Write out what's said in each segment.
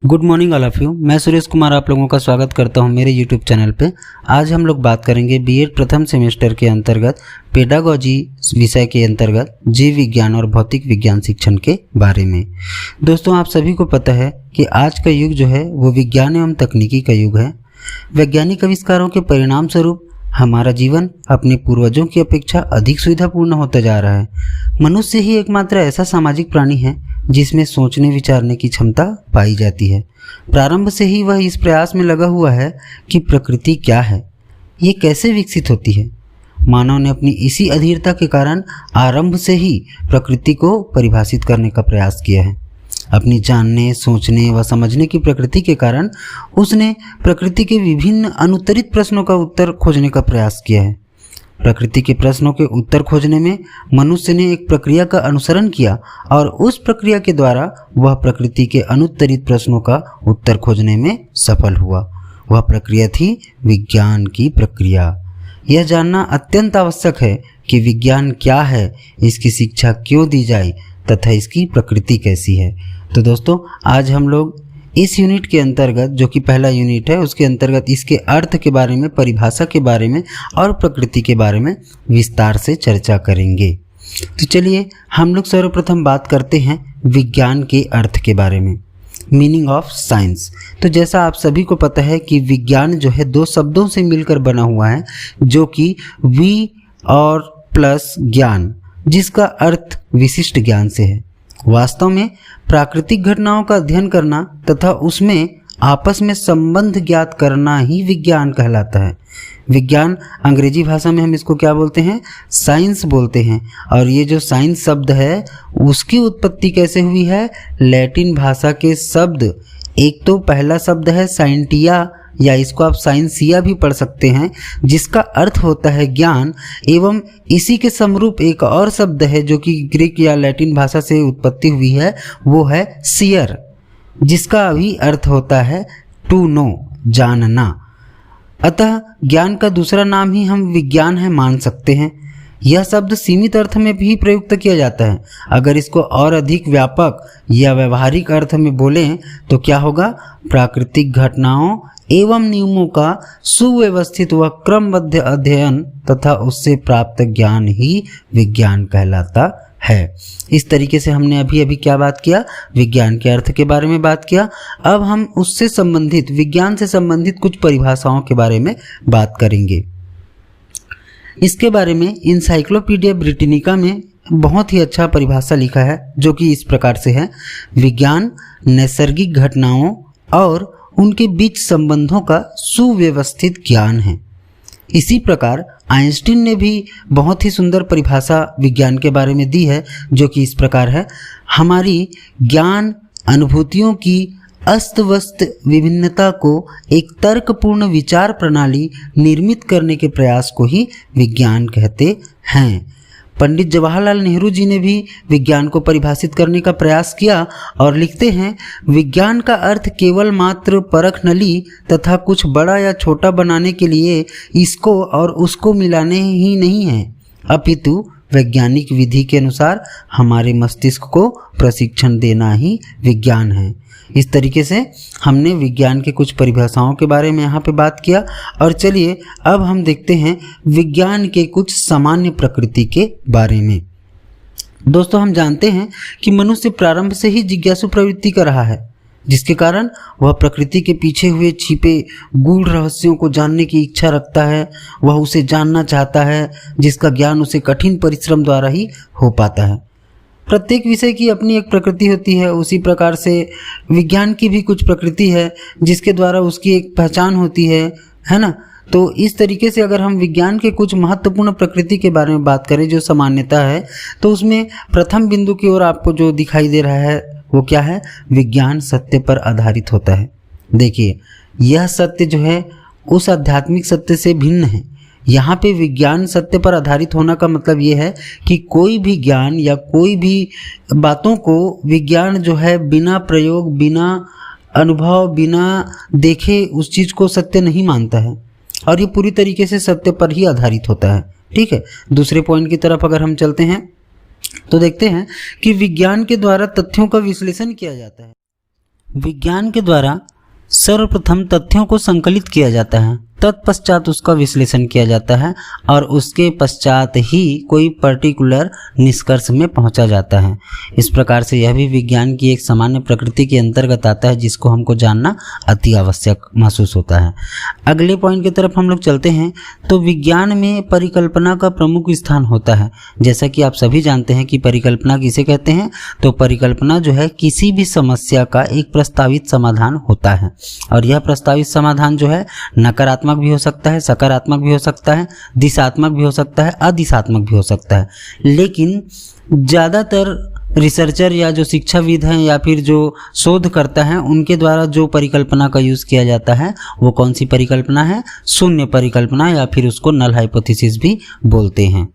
Good morning all of you. मैं सुरेश कुमार आप लोगों का स्वागत करता हूं मेरे यूट्यूब चैनल पे। आज हम लोग बात करेंगे बीएड प्रथम सेमेस्टर के अंतर्गत पेडागोजी विषय के अंतर्गत जीव विज्ञान और भौतिक विज्ञान शिक्षण के बारे में। दोस्तों, आप सभी को पता है कि आज का युग जो है वो विज्ञान एवं तकनीकी का युग है। वैज्ञानिक आविष्कारों के परिणाम स्वरूप हमारा जीवन अपने पूर्वजों की अपेक्षा अधिक सुविधापूर्ण होता जा रहा है। मनुष्य ही एकमात्र ऐसा सामाजिक प्राणी है जिसमें सोचने विचारने की क्षमता पाई जाती है। प्रारंभ से ही वह इस प्रयास में लगा हुआ है कि प्रकृति क्या है, ये कैसे विकसित होती है। मानव ने अपनी इसी अधीरता के कारण आरंभ से ही प्रकृति को परिभाषित करने का प्रयास किया है। अपनी जानने, सोचने व समझने की प्रकृति के कारण उसने प्रकृति के विभिन्न अनुत्तरित प्रश्नों का उत्तर खोजने का प्रयास किया है। प्रकृति के प्रश्नों के उत्तर खोजने में मनुष्य ने एक प्रक्रिया का अनुसरण किया और उस प्रक्रिया के द्वारा वह प्रकृति के अनुत्तरित प्रश्नों का उत्तर खोजने में सफल हुआ। वह प्रक्रिया थी विज्ञान की प्रक्रिया। यह जानना अत्यंत आवश्यक है कि विज्ञान क्या है, इसकी शिक्षा क्यों दी जाए तथा इसकी प्रकृति कैसी है। तो दोस्तों, आज हम लोग इस यूनिट के अंतर्गत, जो कि पहला यूनिट है, उसके अंतर्गत इसके अर्थ के बारे में, परिभाषा के बारे में और प्रकृति के बारे में विस्तार से चर्चा करेंगे। तो चलिए हम लोग सर्वप्रथम बात करते हैं विज्ञान के अर्थ के बारे में, मीनिंग ऑफ साइंस। तो जैसा आप सभी को पता है कि विज्ञान जो है दो शब्दों से मिलकर बना हुआ है, जो कि वि और प्लस ज्ञान, जिसका अर्थ विशिष्ट ज्ञान से है। वास्तव में प्राकृतिक घटनाओं का अध्ययन करना तथा उसमें आपस में संबंध ज्ञात करना ही विज्ञान कहलाता है। विज्ञान अंग्रेजी भाषा में हम इसको क्या बोलते हैं? साइंस बोलते हैं। और ये जो साइंस शब्द है उसकी उत्पत्ति कैसे हुई है? लैटिन भाषा के शब्द, एक तो पहला शब्द है साइंटिया, या इसको आप साइंसिया भी पढ़ सकते हैं, जिसका अर्थ होता है ज्ञान, एवं इसी के समरूप एक और शब्द है जो कि ग्रीक या लैटिन भाषा से उत्पत्ति हुई है, वो है सियर, जिसका भी अर्थ होता है टू नो, जानना। अतः ज्ञान का दूसरा नाम ही हम विज्ञान है मान सकते हैं। यह शब्द सीमित अर्थ में भी प्रयुक्त किया जाता है। अगर इसको और अधिक व्यापक या व्यवहारिक अर्थ में बोलें तो क्या होगा? प्राकृतिक घटनाओं एवं नियमों का सुव्यवस्थित व क्रमबद्ध अध्ययन तथा उससे प्राप्त ज्ञान ही विज्ञान कहलाता है। इस तरीके से हमने अभी क्या बात किया? विज्ञान के अर्थ के बारे में बात किया। अब हम उससे संबंधित, विज्ञान से संबंधित कुछ परिभाषाओं के बारे में बात करेंगे। इसके बारे में इनसाइक्लोपीडिया ब्रिटानिका में बहुत ही अच्छा परिभाषा लिखा है, जो कि इस प्रकार से है: विज्ञान नैसर्गिक घटनाओं और उनके बीच संबंधों का सुव्यवस्थित ज्ञान है। इसी प्रकार आइंस्टीन ने भी बहुत ही सुंदर परिभाषा विज्ञान के बारे में दी है, जो कि इस प्रकार है: हमारी ज्ञान अनुभूतियों की अस्त व्यस्त विभिन्नता को एक तर्कपूर्ण विचार प्रणाली निर्मित करने के प्रयास को ही विज्ञान कहते हैं। पंडित जवाहरलाल नेहरू जी ने भी विज्ञान को परिभाषित करने का प्रयास किया और लिखते हैं, विज्ञान का अर्थ केवल मात्र परख नली तथा कुछ बड़ा या छोटा बनाने के लिए इसको और उसको मिलाने ही नहीं है, अपितु वैज्ञानिक विधि के अनुसार हमारे मस्तिष्क को प्रशिक्षण देना ही विज्ञान है। इस तरीके से हमने विज्ञान के कुछ परिभाषाओं के बारे में यहाँ पे बात किया। और चलिए अब हम देखते हैं विज्ञान के कुछ सामान्य प्रकृति के बारे में। दोस्तों, हम जानते हैं कि मनुष्य प्रारंभ से ही जिज्ञासु प्रवृत्ति का रहा है, जिसके कारण वह प्रकृति के पीछे हुए छिपे गूढ़ रहस्यों को जानने की इच्छा रखता है। वह उसे जानना चाहता है, जिसका ज्ञान उसे कठिन परिश्रम द्वारा ही हो पाता है। प्रत्येक विषय की अपनी एक प्रकृति होती है, उसी प्रकार से विज्ञान की भी कुछ प्रकृति है, जिसके द्वारा उसकी एक पहचान होती है ना। तो इस तरीके से अगर हम विज्ञान के कुछ महत्वपूर्ण प्रकृति के बारे में बात करें, जो सामान्यता है, तो उसमें प्रथम बिंदु की ओर आपको जो दिखाई दे रहा है वो क्या है? विज्ञान सत्य पर आधारित होता है। देखिए, यह सत्य जो है उस आध्यात्मिक सत्य से भिन्न है। यहाँ पे विज्ञान सत्य पर आधारित होना का मतलब ये है कि कोई भी ज्ञान या कोई भी बातों को विज्ञान जो है बिना प्रयोग, बिना अनुभव, बिना देखे उस चीज़ को सत्य नहीं मानता है, और ये पूरी तरीके से सत्य पर ही आधारित होता है। ठीक है, दूसरे पॉइंट की तरफ अगर हम चलते हैं तो देखते हैं कि विज्ञान के द्वारा तथ्यों का विश्लेषण किया जाता है। विज्ञान के द्वारा सर्वप्रथम तथ्यों को संकलित किया जाता है, तत्पश्चात उसका विश्लेषण किया जाता है और उसके पश्चात ही कोई पर्टिकुलर निष्कर्ष में पहुंचा जाता है। इस प्रकार से यह भी विज्ञान की एक सामान्य प्रकृति के अंतर्गत आता है, जिसको हमको जानना अति आवश्यक महसूस होता है। अगले पॉइंट की तरफ हम लोग चलते हैं। तो विज्ञान में परिकल्पना का प्रमुख स्थान होता है। जैसा कि आप सभी जानते हैं कि परिकल्पना किसे कहते हैं। तो परिकल्पना जो है किसी भी समस्या का एक प्रस्तावित समाधान होता है, और यह प्रस्तावित समाधान जो है नकारात्मक भी हो सकता है, सकारात्मक भी हो सकता है, दिशात्मक भी हो सकता है, अदिशात्मक भी हो सकता है। लेकिन ज़्यादातर रिसर्चर या जो शिक्षाविद हैं या फिर जो शोध करता है, उनके द्वारा जो परिकल्पना का यूज़ किया जाता है वो कौन सी परिकल्पना है? शून्य परिकल्पना, या फिर उसको नल हाइपोथेसिस भी बोलते हैं।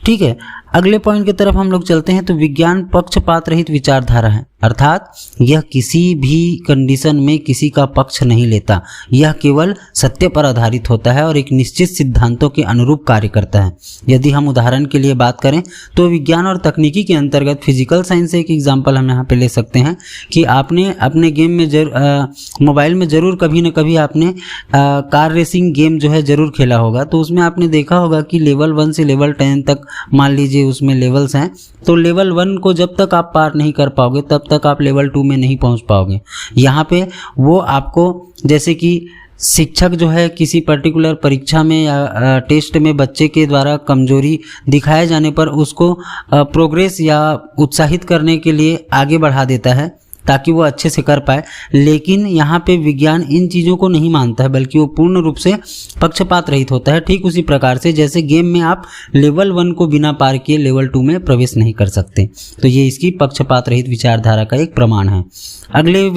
ठीक है, अगले पॉइंट की तरफ हम लोग चलते हैं। तो विज्ञान पक्षपात रहित विचारधारा है, अर्थात यह किसी भी कंडीशन में किसी का पक्ष नहीं लेता। यह केवल सत्य पर आधारित होता है और एक निश्चित सिद्धांतों के अनुरूप कार्य करता है। यदि हम उदाहरण के लिए बात करें तो विज्ञान और तकनीकी के अंतर्गत फिजिकल साइंस से एक एग्जाम्पल हम यहाँ पे ले सकते हैं कि आपने अपने गेम में मोबाइल में ज़रूर कभी न कभी आपने कार रेसिंग गेम जो है ज़रूर खेला होगा। तो उसमें आपने देखा होगा कि लेवल 1 से लेवल 10 तक मान लीजिए उसमें लेवल्स हैं। तो लेवल 1 को जब तक आप पार नहीं कर पाओगे तब तक आप लेवल 2 में नहीं पहुंच पाओगे। यहाँ पे वो आपको, जैसे कि शिक्षक जो है किसी पर्टिकुलर परीक्षा में या टेस्ट में बच्चे के द्वारा कमजोरी दिखाए जाने पर उसको प्रोग्रेस या उत्साहित करने के लिए आगे बढ़ा देता है ताकि वो अच्छे से कर पाए। लेकिन यहाँ पे विज्ञान इन चीज़ों को नहीं मानता है, बल्कि वो पूर्ण रूप से पक्षपात रहित होता है। ठीक उसी प्रकार से जैसे गेम में आप लेवल 1 को बिना पार किए लेवल 2 में प्रवेश नहीं कर सकते। तो ये इसकी पक्षपात रहित विचारधारा का एक प्रमाण है। अगले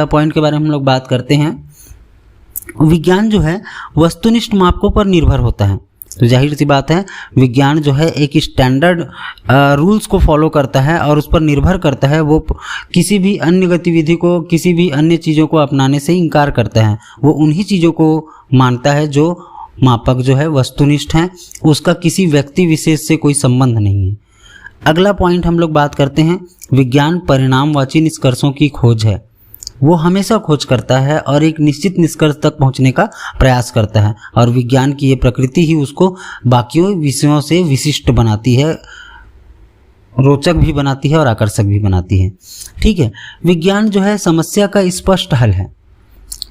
पॉइंट के बारे में हम लोग बात करते हैं। विज्ञान जो है वस्तुनिष्ठ मापकों पर निर्भर होता है। तो जाहिर सी बात है विज्ञान जो है एक स्टैंडर्ड रूल्स को फॉलो करता है और उस पर निर्भर करता है। वो किसी भी अन्य गतिविधि को, किसी भी अन्य चीज़ों को अपनाने से इनकार करता है। वो उन्हीं चीज़ों को मानता है जो मापक जो है वस्तुनिष्ठ हैं, उसका किसी व्यक्ति विशेष से कोई संबंध नहीं है। अगला पॉइंट हम लोग बात करते हैं। विज्ञान परिणामवाची निष्कर्षों की खोज है। वो हमेशा खोज करता है और एक निश्चित निष्कर्ष तक पहुंचने का प्रयास करता है, और विज्ञान की ये प्रकृति ही उसको बाकियों विषयों से विशिष्ट बनाती है, रोचक भी बनाती है और आकर्षक भी बनाती है। ठीक है, विज्ञान जो है समस्या का स्पष्ट हल है।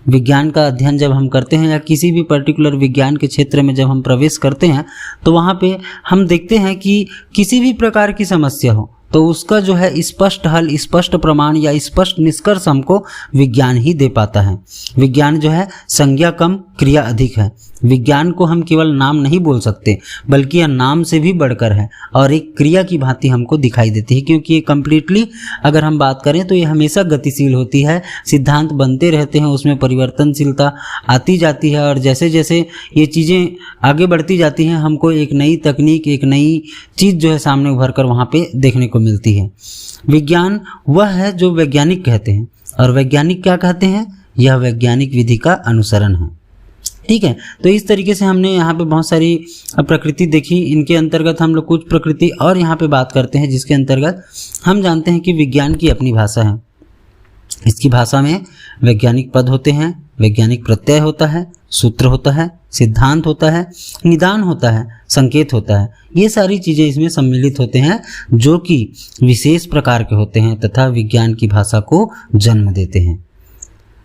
विज्ञान का अध्ययन जब हम करते हैं या किसी भी पर्टिकुलर विज्ञान के क्षेत्र में जब हम प्रवेश करते हैं तो वहाँ पे हम देखते हैं कि किसी भी प्रकार की समस्या हो तो उसका जो है स्पष्ट हल, स्पष्ट प्रमाण या स्पष्ट निष्कर्ष हमको विज्ञान ही दे पाता है। विज्ञान जो है संज्ञा कम क्रिया अधिक है। विज्ञान को हम केवल नाम नहीं बोल सकते, बल्कि यह नाम से भी बढ़कर है और एक क्रिया की भांति हमको दिखाई देती है, क्योंकि ये कम्प्लीटली अगर हम बात करें तो ये हमेशा गतिशील होती है। सिद्धांत बनते रहते हैं, उसमें परिवर्तनशीलता आती जाती है, और जैसे जैसे ये चीज़ें आगे बढ़ती जाती हैं हमको एक नई तकनीक, एक नई चीज़ जो है सामने उभर कर वहाँ पे देखने को मिलती है। विज्ञान वह है जो वैज्ञानिक कहते हैं, और वैज्ञानिक क्या कहते हैं? यह वैज्ञानिक विधि का अनुसरण है। ठीक है, तो इस तरीके से हमने यहाँ पे बहुत सारी प्रकृति देखी। इनके अंतर्गत हम लोग कुछ प्रकृति और यहाँ पे बात करते हैं, जिसके अंतर्गत हम जानते हैं कि विज्ञान की अपनी भाषा है। इसकी भाषा में वैज्ञानिक पद होते हैं, वैज्ञानिक प्रत्यय होता है, सूत्र होता है, सिद्धांत होता है, निदान होता है, संकेत होता है। ये सारी चीज़ें इसमें सम्मिलित होते हैं जो कि विशेष प्रकार के होते हैं तथा विज्ञान की भाषा को जन्म देते हैं।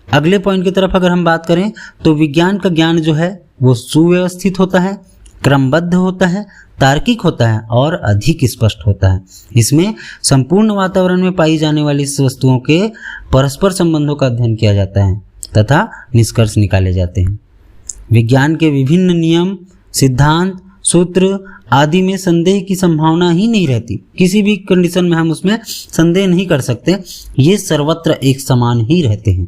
अगले पॉइंट की तरफ अगर हम बात करें तो विज्ञान का ज्ञान जो है वो सुव्यवस्थित होता है, क्रमबद्ध होता है, तार्किक होता है और अधिक स्पष्ट होता है। इसमें संपूर्ण वातावरण में पाई जाने वाली वस्तुओं के परस्पर संबंधों का अध्ययन किया जाता है तथा निष्कर्ष निकाले जाते हैं। विज्ञान के विभिन्न नियम, सिद्धांत, सूत्र आदि में संदेह की संभावना ही नहीं रहती। किसी भी कंडीशन में हम उसमें संदेह नहीं कर सकते। ये सर्वत्र एक समान ही रहते हैं।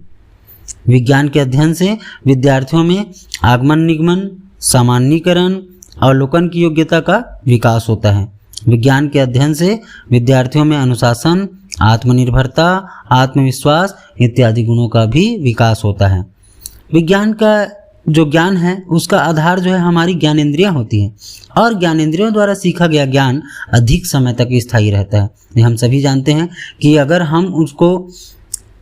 विज्ञान के अध्ययन से विद्यार्थियों में आगमन निगमन, सामान्यीकरण, अवलोकन की योग्यता का विकास होता है। विज्ञान के अध्ययन से विद्यार्थियों में अनुशासन, आत्मनिर्भरता, आत्मविश्वास इत्यादि गुणों का भी विकास होता है। विज्ञान का जो ज्ञान है उसका आधार जो है हमारी ज्ञानेंद्रियां होती हैं, और ज्ञानेंद्रियों द्वारा सीखा गया ज्ञान अधिक समय तक स्थायी रहता है। ये हम सभी जानते हैं कि अगर हम उसको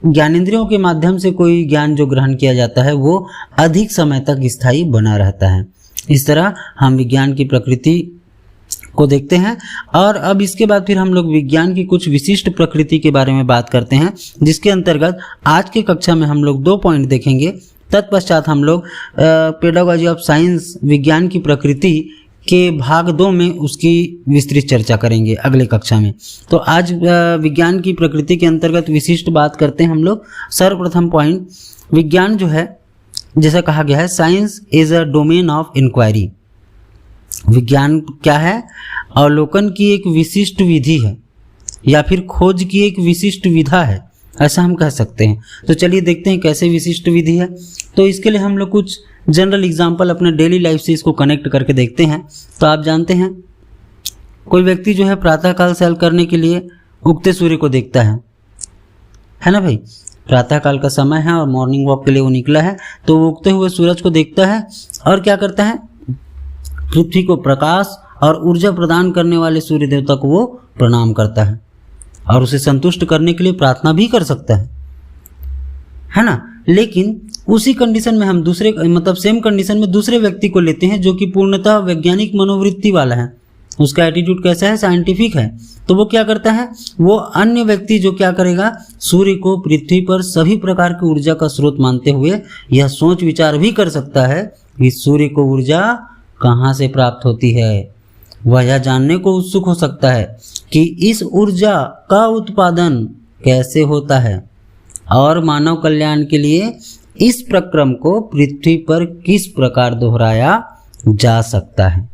ज्ञानेंद्रियों के माध्यम से कोई ज्ञान जो ग्रहण किया जाता है वो अधिक समय तक स्थायी बना रहता है। इस तरह हम विज्ञान की प्रकृति को देखते हैं। और अब इसके बाद फिर हम लोग विज्ञान की कुछ विशिष्ट प्रकृति के बारे में बात करते हैं, जिसके अंतर्गत आज की कक्षा में हम लोग 2 पॉइंट देखेंगे। तत्पश्चात हम लोग पेडागॉजी ऑफ साइंस विज्ञान की प्रकृति के भाग 2 में उसकी विस्तृत चर्चा करेंगे अगले कक्षा में। तो आज विज्ञान की प्रकृति के अंतर्गत विशिष्ट बात करते हैं हम लोग। सर्वप्रथम पॉइंट, विज्ञान जो है जैसा कहा गया है, science is a domain of inquiry. विज्ञान क्या है? अवलोकन की एक विशिष्ट विधि है या फिर खोज की एक विशिष्ट विधा है, ऐसा हम कह सकते हैं। तो चलिए देखते हैं कैसे विशिष्ट विधि है। तो इसके लिए हम लोग कुछ जनरल एग्जांपल अपने डेली लाइफ से इसको कनेक्ट करके देखते हैं। तो आप जानते हैं कोई व्यक्ति जो है प्रातःकाल सैर करने के लिए उगते सूर्य को देखता है ना भाई। प्रातःकाल का समय है और मॉर्निंग वॉक के लिए वो निकला है, तो वो उगते हुए सूरज को देखता है और क्या करता है, पृथ्वी को प्रकाश और ऊर्जा प्रदान करने वाले सूर्य देवता को वो प्रणाम करता है और उसे संतुष्ट करने के लिए प्रार्थना भी कर सकता है ना। लेकिन उसी कंडीशन में हम दूसरे सेम कंडीशन में दूसरे व्यक्ति को लेते हैं जो कि पूर्णतः वैज्ञानिक मनोवृत्ति वाला है, उसका एटीट्यूड कैसा है, साइंटिफिक है। तो वो क्या करता है, वो अन्य व्यक्ति जो क्या करेगा, सूर्य को पृथ्वी पर सभी प्रकार की ऊर्जा का स्रोत मानते हुए यह सोच विचार भी कर सकता है कि सूर्य को ऊर्जा कहाँ से प्राप्त होती है। वह यह जानने को उत्सुक हो सकता है कि इस ऊर्जा का उत्पादन कैसे होता है और मानव कल्याण के लिए इस प्रक्रम को पृथ्वी पर किस प्रकार दोहराया जा सकता है।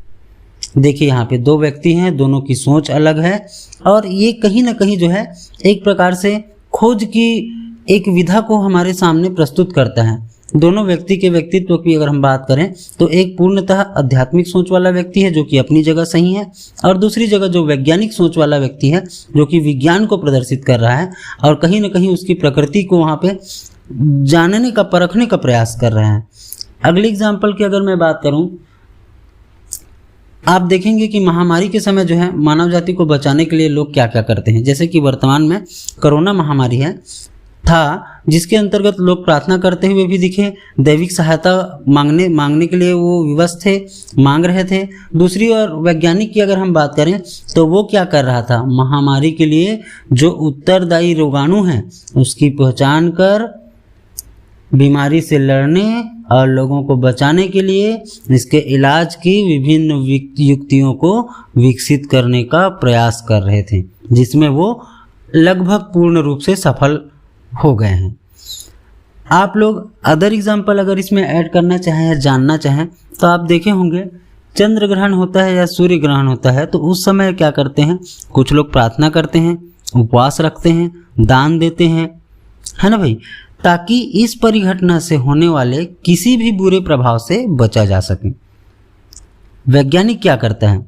देखिए यहाँ पे 2 व्यक्ति हैं, दोनों की सोच अलग है और ये कहीं ना कहीं जो है एक प्रकार से खोज की एक विधा को हमारे सामने प्रस्तुत करता है। दोनों व्यक्ति के व्यक्तित्व की अगर हम बात करें तो एक पूर्णतः आध्यात्मिक सोच वाला व्यक्ति है जो कि अपनी जगह सही है, और दूसरी जगह जो वैज्ञानिक सोच वाला व्यक्ति है जो कि विज्ञान को प्रदर्शित कर रहा है और कहीं ना कहीं उसकी प्रकृति को वहाँ पे जानने का, परखने का प्रयास कर रहा है। अगले एग्जाम्पल की अगर मैं बात करूँ, आप देखेंगे कि महामारी के समय जो है मानव जाति को बचाने के लिए लोग क्या क्या करते हैं। जैसे कि वर्तमान में कोरोना महामारी था जिसके अंतर्गत लोग प्रार्थना करते हुए भी दिखे, दैविक सहायता मांगने के लिए वो विवश थे, मांग रहे थे। दूसरी ओर वैज्ञानिक की अगर हम बात करें तो वो क्या कर रहा था, महामारी के लिए जो उत्तरदायी रोगाणु हैं उसकी पहचान कर बीमारी से लड़ने और लोगों को बचाने के लिए इसके इलाज की विभिन्न युक्तियों को विकसित करने का प्रयास कर रहे थे, जिसमें वो लगभग पूर्ण रूप से सफल हो गए हैं। आप लोग अदर एग्जाम्पल अगर इसमें ऐड करना चाहें या जानना चाहें तो आप देखे होंगे चंद्र ग्रहण होता है या सूर्य ग्रहण होता है तो उस समय क्या करते हैं, कुछ लोग प्रार्थना करते हैं, उपवास रखते हैं, दान देते हैं, है ना भाई, ताकि इस परिघटना से होने वाले किसी भी बुरे प्रभाव से बचा जा सके। वैज्ञानिक क्या करता है,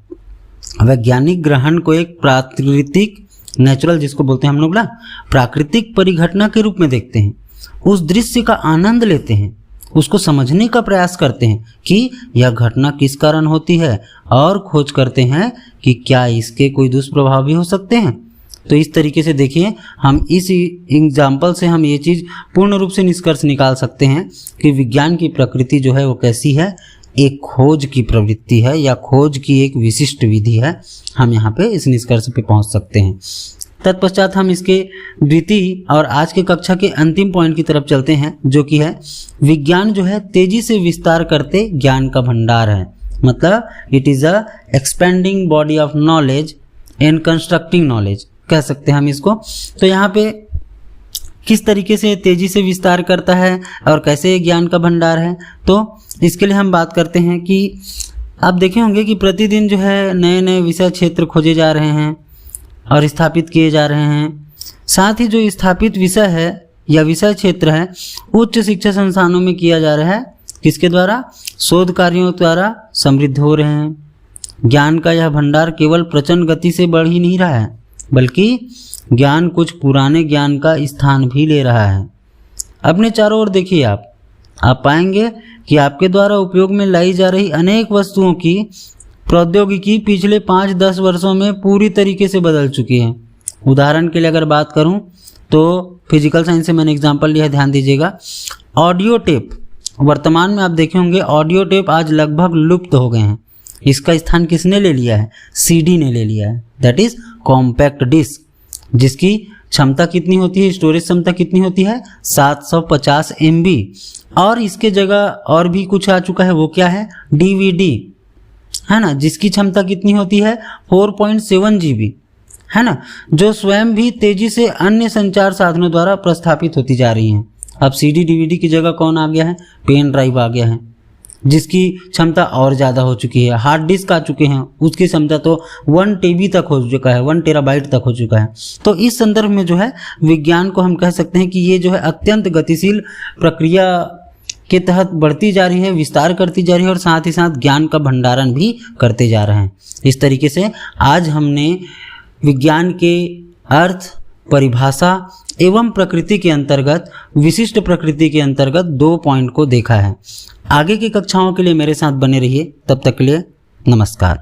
वैज्ञानिक ग्रहण को एक प्राकृतिक, नेचुरल जिसको बोलते हैं हम लोग ना, प्राकृतिक परिघटना के रूप में देखते हैं, उस दृश्य का आनंद लेते हैं, उसको समझने का प्रयास करते हैं कि यह घटना किस कारण होती है और खोज करते हैं कि क्या इसके कोई दुष्प्रभाव भी हो सकते हैं। तो इस तरीके से देखिए हम इस एग्जाम्पल से हम ये चीज़ पूर्ण रूप से निष्कर्ष निकाल सकते हैं कि विज्ञान की प्रकृति जो है वो कैसी है, एक खोज की प्रवृत्ति है या खोज की एक विशिष्ट विधि है। हम यहाँ पे इस निष्कर्ष पे पहुँच सकते हैं। तत्पश्चात हम इसके द्वितीय और आज के कक्षा के अंतिम पॉइंट की तरफ चलते हैं, जो कि है विज्ञान जो है तेजी से विस्तार करते ज्ञान का भंडार है। मतलब it is a expanding body of knowledge and constructing knowledge कह सकते हैं हम इसको। तो यहाँ पे किस तरीके से तेजी से विस्तार करता है और कैसे ज्ञान का भंडार है, तो इसके लिए हम बात करते हैं कि आप देखे होंगे कि प्रतिदिन जो है नए नए विषय क्षेत्र खोजे जा रहे हैं और स्थापित किए जा रहे हैं। साथ ही जो स्थापित विषय है या विषय क्षेत्र है उच्च शिक्षा संस्थानों में किया जा रहा है, किसके द्वारा, शोध कार्यों द्वारा समृद्ध हो रहे हैं। ज्ञान का यह भंडार केवल प्रचंड गति से बढ़ ही नहीं रहा है, बल्कि ज्ञान कुछ पुराने ज्ञान का स्थान भी ले रहा है। अपने चारों ओर देखिए, आप पाएंगे कि आपके द्वारा उपयोग में लाई जा रही अनेक वस्तुओं की प्रौद्योगिकी पिछले 5-10 वर्षों में पूरी तरीके से बदल चुकी है। उदाहरण के लिए अगर बात करूं तो फिजिकल साइंस से मैंने एग्जाम्पल लिया, ध्यान दीजिएगा। ऑडियो टेप, वर्तमान में आप देखे होंगे ऑडियो टेप आज लगभग लुप्त हो गए हैं। इसका स्थान किसने ले लिया है? सीडी ने ले लिया है, दैट इज कॉम्पैक्ट डिस्क, जिसकी क्षमता कितनी होती है, स्टोरेज क्षमता कितनी होती है? 750 MB। और इसके जगह और भी कुछ आ चुका है, वो क्या है? DVD, है ना, जिसकी क्षमता कितनी होती है? 4.7 GB, है ना, जो स्वयं भी तेजी से अन्य संचार साधनों द्वारा प्रस्थापित होती जा रही हैं। अब CD DVD की जगह कौन आ गया है? पेन ड्राइव आ गया है, जिसकी क्षमता और ज़्यादा हो चुकी है। हार्ड डिस्क आ चुके हैं, उसकी क्षमता तो 1 TB तक हो चुका है, 1 TB तक हो चुका है। तो इस संदर्भ में जो है विज्ञान को हम कह सकते हैं कि ये जो है अत्यंत गतिशील प्रक्रिया के तहत बढ़ती जा रही है, विस्तार करती जा रही है और साथ ही साथ ज्ञान का भंडारण भी करते जा रहे हैं। इस तरीके से आज हमने विज्ञान के अर्थ, परिभाषा एवं प्रकृति के अंतर्गत, विशिष्ट प्रकृति के अंतर्गत 2 पॉइंट को देखा है। आगे की कक्षाओं के लिए मेरे साथ बने रहिए, तब तक के लिए नमस्कार।